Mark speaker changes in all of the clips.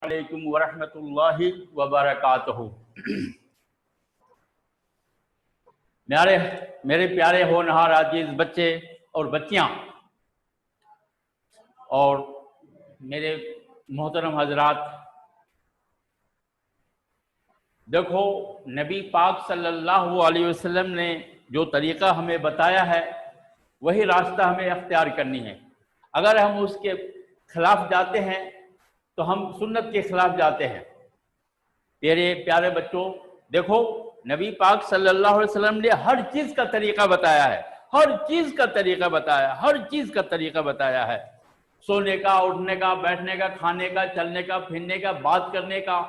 Speaker 1: علیکم ورحمۃ اللہ وبرکاتہ۔ میرے پیارے ہونہار عزیز بچے اور بچیاں اور میرے محترم حضرات، دیکھو نبی پاک صلی اللہ علیہ وسلم نے جو طریقہ ہمیں بتایا ہے وہی راستہ ہمیں اختیار کرنی ہے۔ اگر ہم اس کے خلاف جاتے ہیں تو ہم سنت کے خلاف جاتے ہیں۔ پیارے بچوں، دیکھو نبی پاک صلی اللہ علیہ وسلم نے ہر چیز کا طریقہ بتایا ہے، ہر چیز کا طریقہ بتایا، ہر چیز کا طریقہ بتایا ہے، سونے کا، اٹھنے کا، بیٹھنے کا، کھانے کا، چلنے کا، پھرنے کا، بات کرنے کا۔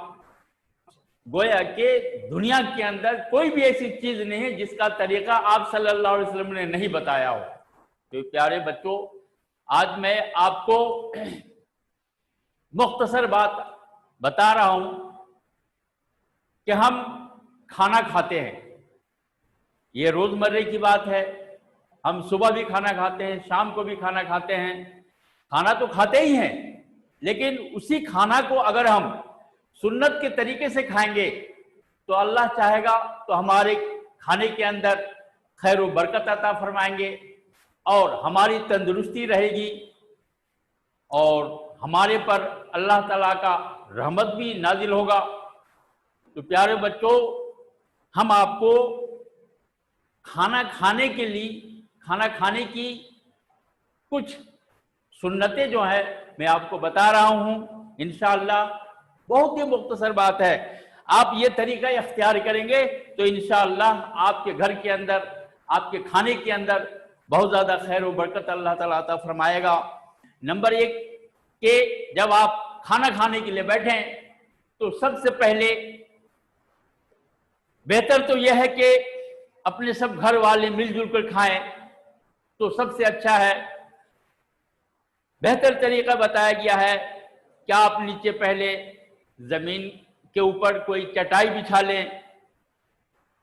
Speaker 1: گویا کہ دنیا کے اندر کوئی بھی ایسی چیز نہیں ہے جس کا طریقہ آپ صلی اللہ علیہ وسلم نے نہیں بتایا ہو۔ تو پیارے بچوں، آج میں آپ کو مختصر بات بتا رہا ہوں کہ ہم کھانا کھاتے ہیں، یہ روزمرہ کی بات ہے۔ ہم صبح بھی کھانا کھاتے ہیں، شام کو بھی کھانا کھاتے ہیں، کھانا تو کھاتے ہی ہیں، لیکن اسی کھانا کو اگر ہم سنت کے طریقے سے کھائیں گے تو اللہ چاہے گا تو ہمارے کھانے کے اندر خیر و برکت عطا فرمائیں گے اور ہماری تندرستی رہے گی اور ہمارے پر اللہ تعالیٰ کا رحمت بھی نازل ہوگا۔ تو پیارے بچوں، ہم آپ کو کھانا کھانے کی کچھ سنتیں جو ہیں میں آپ کو بتا رہا ہوں۔ انشاءاللہ بہت ہی مختصر بات ہے، آپ یہ طریقہ اختیار کریں گے تو انشاءاللہ آپ کے گھر کے اندر، آپ کے کھانے کے اندر بہت زیادہ خیر و برکت اللہ تعالیٰ عطا فرمائے گا۔ نمبر 1 کہ جب آپ کھانا کھانے کے لیے بیٹھیں تو سب سے پہلے بہتر تو یہ ہے کہ اپنے سب گھر والے مل جل کر کھائیں تو سب سے اچھا ہے۔ بہتر طریقہ بتایا گیا ہے کہ آپ نیچے پہلے زمین کے اوپر کوئی چٹائی بچھا لیں،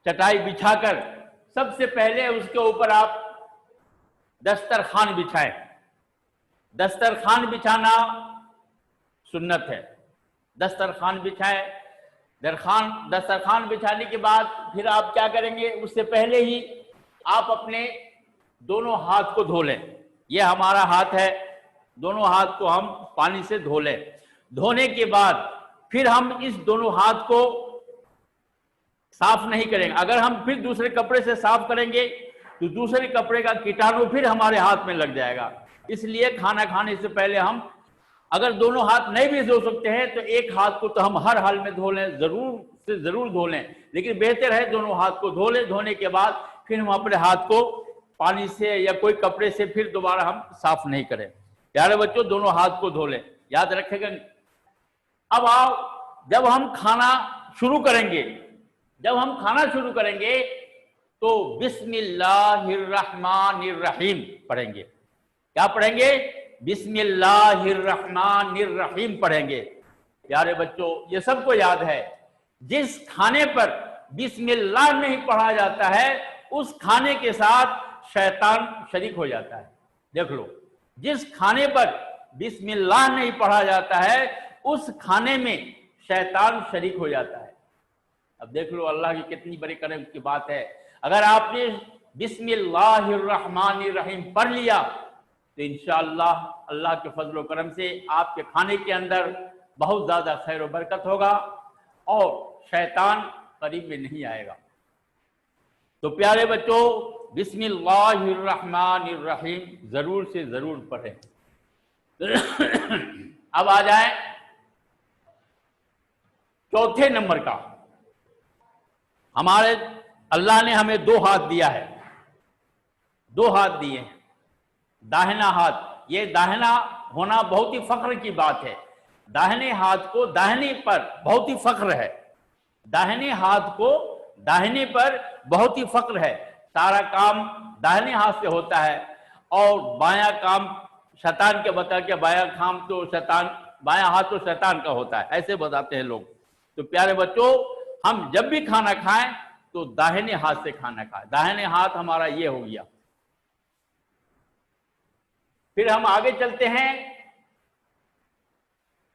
Speaker 1: چٹائی بچھا کر سب سے پہلے اس کے اوپر آپ دسترخوان بچھائیں۔ دسترخوان بچھانا سنت ہے، دسترخوان بچھائیں۔ دسترخوان بچھانے کے بعد پھر آپ کیا کریں گے، اس سے پہلے ہی آپ اپنے دونوں ہاتھ کو دھو لیں۔ یہ ہمارا ہاتھ ہے، دونوں ہاتھ کو ہم پانی سے دھو لیں۔ دھونے کے بعد پھر ہم اس دونوں ہاتھ کو صاف نہیں کریں گے۔ اگر ہم پھر دوسرے کپڑے سے صاف کریں گے تو دوسرے کپڑے کا کیٹانو پھر ہمارے ہاتھ میں لگ جائے گا۔ اس لیے کھانا کھانے سے پہلے ہم اگر دونوں ہاتھ نہیں بھی دھو سکتے ہیں تو ایک ہاتھ کو تو ہم ہر حال میں دھو لیں، ضرور دھو لیں، لیکن بہتر ہے دونوں ہاتھ کو دھو لیں۔ دھونے کے بعد پھر ہم اپنے ہاتھ کو پانی سے یا کوئی کپڑے سے پھر دوبارہ ہم صاف نہیں کریں۔ پیارے بچوں، دونوں ہاتھ کو دھو لیں، یاد رکھے گا۔ اب جب ہم کھانا شروع کریں گے تو بسم اللہ الرحمن الرحیم پڑھیں گے۔ کیا پڑھیں گے؟ بسم اللہ الرحمن الرحیم پڑھیں گے۔ پیارے بچوں، یہ سب کو یاد ہے، جس کھانے پر بسم اللہ نہیں پڑھا جاتا ہے اس کھانے کے ساتھ شیطان شریک ہو جاتا ہے۔ دیکھ لو، جس کھانے پر بسم اللہ نہیں پڑھا جاتا ہے اس کھانے میں شیطان شریک ہو جاتا ہے۔ اب دیکھ لو اللہ کی کتنی بڑی کرم کی بات ہے۔ اگر آپ نے بسم اللہ الرحمن الرحیم پڑھ لیا تو انشاءاللہ اللہ کے فضل و کرم سے آپ کے کھانے کے اندر بہت زیادہ خیر و برکت ہوگا اور شیطان قریب میں نہیں آئے گا۔ تو پیارے بچوں، بسم اللہ الرحمن الرحیم ضرور سے ضرور پڑھیں۔ اب آ جائیں چوتھے نمبر کا۔ ہمارے اللہ نے ہمیں 2 ہاتھ دیا ہے، 2 ہاتھ دیے ہیں۔ داہنا ہاتھ، یہ داہنا ہونا بہت ہی فخر کی بات ہے۔ داہنے ہاتھ کو داہنے پر بہت ہی فخر ہے، داہنے ہاتھ کو داہنے پر بہت ہی فخر ہے۔ سارا کام داہنے ہاتھ سے ہوتا ہے اور بایاں کام شیطان کے بتا کہ بایاں ہاتھ تو شیطان کا ہوتا ہے، ایسے بتاتے ہیں لوگ۔ تو پیارے بچوں، ہم جب بھی کھانا کھائیں تو داہنے ہاتھ سے کھانا کھائیں۔ داہنے ہاتھ ہمارا یہ ہو گیا۔ پھر ہم آگے چلتے ہیں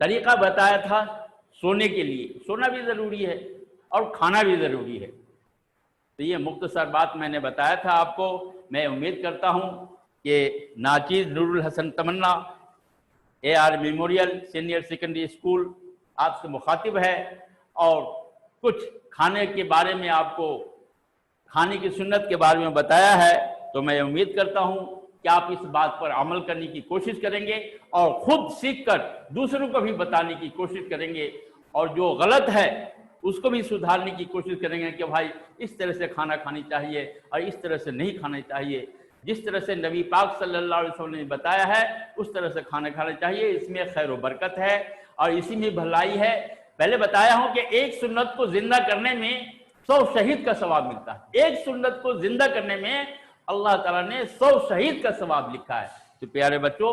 Speaker 1: طریقہ بتایا تھا سونے کے لیے، سونا بھی ضروری ہے اور کھانا بھی ضروری ہے۔ تو یہ مختصر بات میں نے بتایا تھا آپ کو۔ میں امید کرتا ہوں کہ ناچیز Noor ul-Hasan Tamanna A R Memorial Senior Secondary School آپ سے مخاطب ہے، اور کچھ کھانے کے بارے میں آپ کو، کھانے کی سنت کے بارے میں بتایا ہے۔ تو میں امید کرتا ہوں کہ آپ اس بات پر عمل کرنے کی کوشش کریں گے اور خود سیکھ کر دوسروں کو بھی بتانے کی کوشش کریں گے، اور جو غلط ہے اس کو بھی سدھارنے کی کوشش کریں گے کہ بھائی اس طرح سے کھانا کھانی چاہیے اور اس طرح سے نہیں کھانا چاہیے۔ جس طرح سے نبی پاک صلی اللہ علیہ وسلم نے بتایا ہے اس طرح سے کھانا کھانا چاہیے، اس میں خیر و برکت ہے اور اسی میں بھلائی ہے۔ پہلے بتایا ہوں کہ ایک سنت کو زندہ کرنے میں 100 شہید کا ثواب ملتا ہے۔ ایک سنت کو زندہ کرنے میں اللہ تعالیٰ نے 100 شہید کا ثواب لکھا ہے۔ تو پیارے بچوں،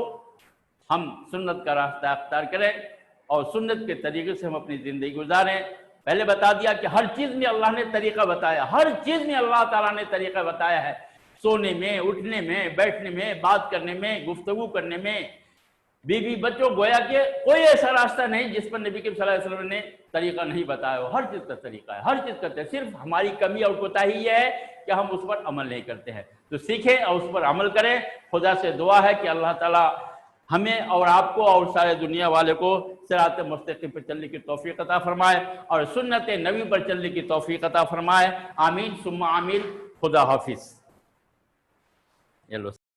Speaker 1: ہم سنت کا راستہ اختیار کریں اور سنت کے طریقے سے ہم اپنی زندگی گزاریں۔ پہلے بتا دیا کہ ہر چیز میں اللہ نے طریقہ بتایا، ہر چیز میں اللہ تعالیٰ نے طریقہ بتایا ہے، سونے میں، اٹھنے میں، بیٹھنے میں، بات کرنے میں، گفتگو کرنے میں، بیوی بچوں، گویا کہ کوئی ایسا راستہ نہیں جس پر نبی صلی اللہ علیہ وسلم نے طریقہ نہیں بتایا ہو۔ ہر چیز کا طریقہ ہے، ہر چیز کا طریقہ، صرف ہماری کمی اور کوتاہی یہ ہے کہ ہم اس پر عمل نہیں کرتے ہیں۔ تو سیکھیں اور اس پر عمل کریں۔ خدا سے دعا ہے کہ اللہ تعالیٰ ہمیں اور آپ کو اور سارے دنیا والے کو صراط مستقیم پر چلنے کی توفیق عطا فرمائے اور سنت نبی پر چلنے کی توفیق عطا فرمائے۔ آمین ثم آمین۔ خدا حافظ۔